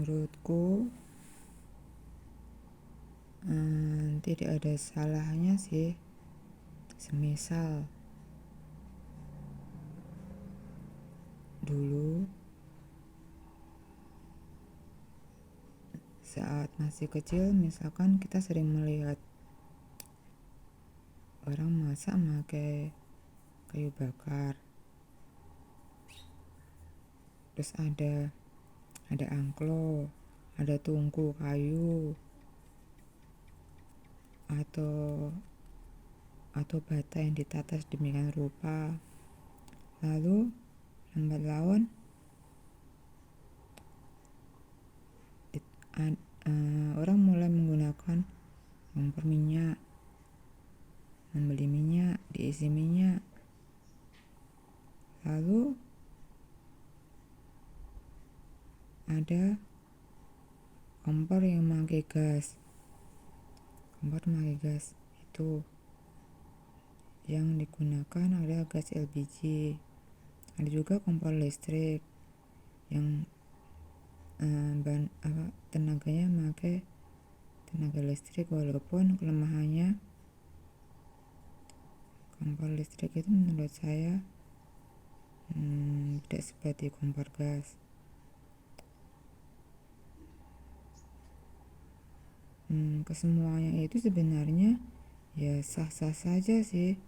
menurutku tidak ada salahnya sih. Semisal dulu saat masih kecil, misalkan kita sering melihat orang masak pakai kayu bakar, terus ada angklo, ada tungku kayu, atau bata yang ditata sedemikian rupa. Lalu lambat laun orang mulai menggunakan kompor minyak, membeli minyak, diisi minyak. Lalu ada kompor yang memakai gas. Kompor memakai gas itu yang digunakan adalah gas LPG. Ada juga kompor listrik yang tenaganya memakai tenaga listrik, walaupun kelemahannya kompor listrik itu menurut saya tidak seperti kompor gas. Kesemuanya itu sebenarnya ya sah-sah saja sih,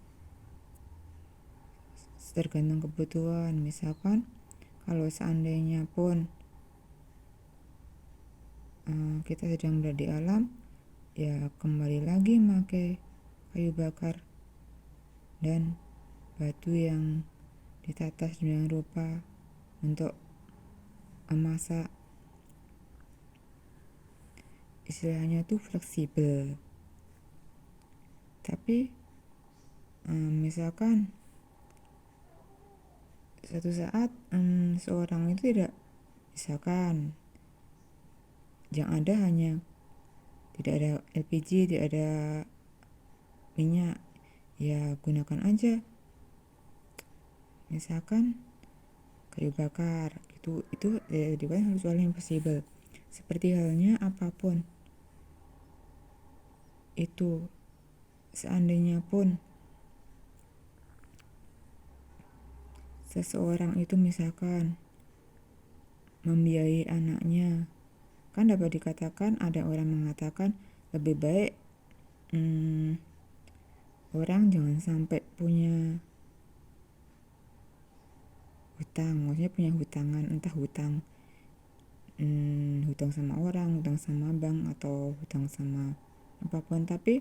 tergantung kebutuhan. Misalkan kalau seandainya pun kita sedang berada di alam, ya kembali lagi pakai kayu bakar dan batu yang ditata sedemikian rupa untuk memasak. Istilahnya tuh fleksibel. Tapi misalkan suatu saat seorang itu misalkan yang ada hanya tidak ada LPG, tidak ada minyak, ya gunakan aja misalkan kayu bakar gitu. Itu harus hal yang fleksibel. Seperti halnya apapun itu, seandainya pun seseorang itu misalkan membiayai anaknya, kan dapat dikatakan, ada orang mengatakan lebih baik orang jangan sampai punya hutang, maksudnya punya hutangan, entah hutang sama orang, hutang sama bank, atau hutang sama apapun. Tapi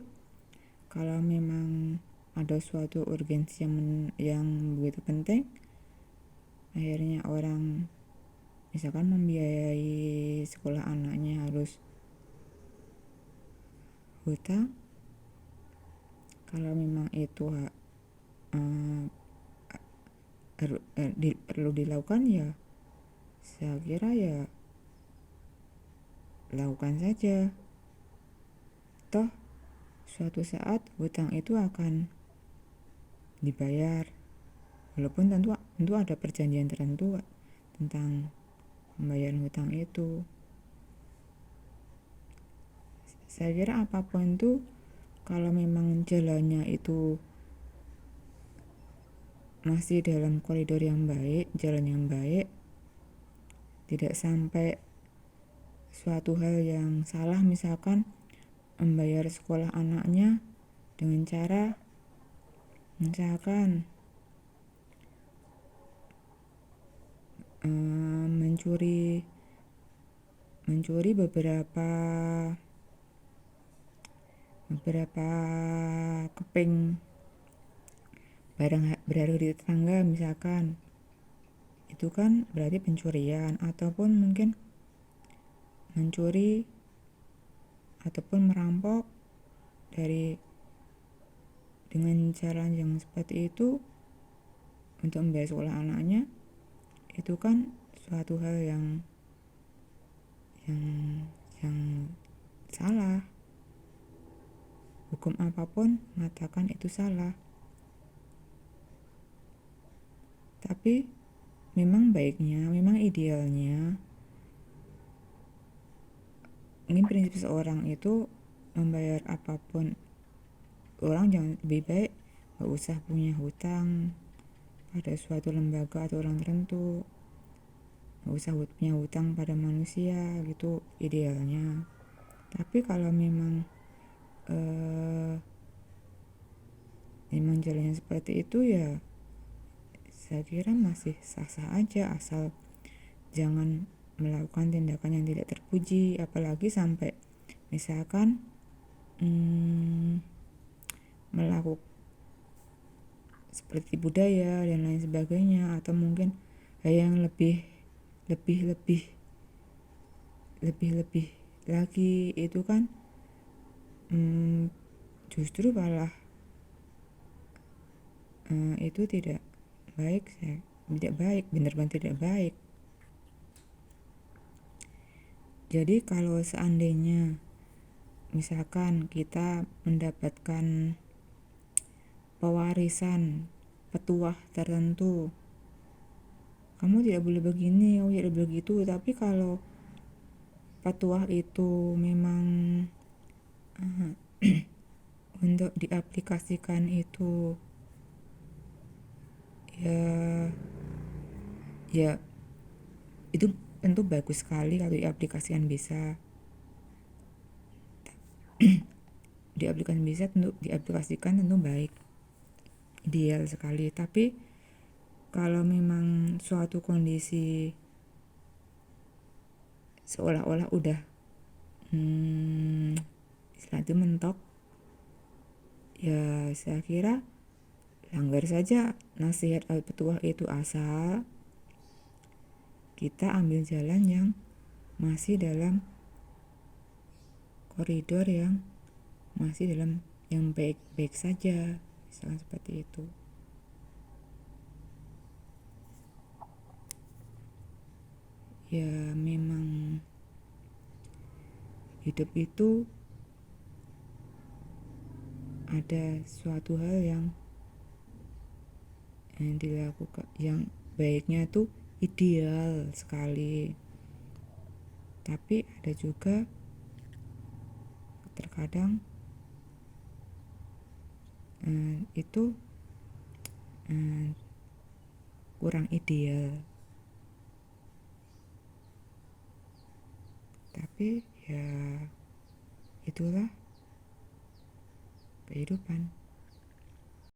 kalau memang ada suatu urgensi yang begitu penting, akhirnya orang misalkan membiayai sekolah anaknya harus hutang. Kalau memang itu perlu dilakukan, ya saya kira ya lakukan saja. Toh suatu saat hutang itu akan dibayar, walaupun tentu ada perjanjian tertentu tentang pembayaran hutang itu. Saya kira apapun itu, kalau memang jalannya itu masih dalam koridor yang baik, jalan yang baik, tidak sampai suatu hal yang salah, misalkan membayar sekolah anaknya dengan cara misalkan mencuri beberapa keping barang berharga di tetangga misalkan. Itu kan berarti pencurian, ataupun mungkin mencuri ataupun merampok dengan cara yang seperti itu untuk membayar sekolah anaknya. Itu kan suatu hal yang salah. Hukum apapun mengatakan itu salah. Tapi memang baiknya, memang idealnya mungkin prinsip seseorang itu membayar apapun, orang jangan, lebih baik gak usah punya hutang pada suatu lembaga atau orang tertentu, gak usah punya hutang pada manusia gitu idealnya. Tapi kalau memang memang jalannya seperti itu, ya saya kira masih sah-sah aja, asal jangan melakukan tindakan yang tidak terpuji, apalagi sampai misalkan melakukan seperti budaya dan lain sebagainya, atau mungkin hal yang lebih lagi itu kan justru malah itu tidak baik, benar-benar tidak baik. Jadi kalau seandainya misalkan kita mendapatkan pewarisan petuah tertentu, kamu tidak boleh begini, kamu tidak boleh begitu, tapi kalau petuah itu memang untuk diaplikasikan itu ya itu tentu bagus sekali kalau diaplikasikan bisa diaplikasikan tentu baik, ideal sekali. Tapi kalau memang suatu kondisi seolah-olah udah istilah itu mentok, ya saya kira langgar saja nasihat al-petuah itu, asal kita ambil jalan yang masih dalam koridor yang masih dalam yang baik-baik saja, misalnya seperti itu. Ya memang hidup itu ada suatu hal yang dilakukan yang baiknya tuh ideal sekali, tapi ada juga terkadang itu kurang ideal. Tapi ya itulah kehidupan.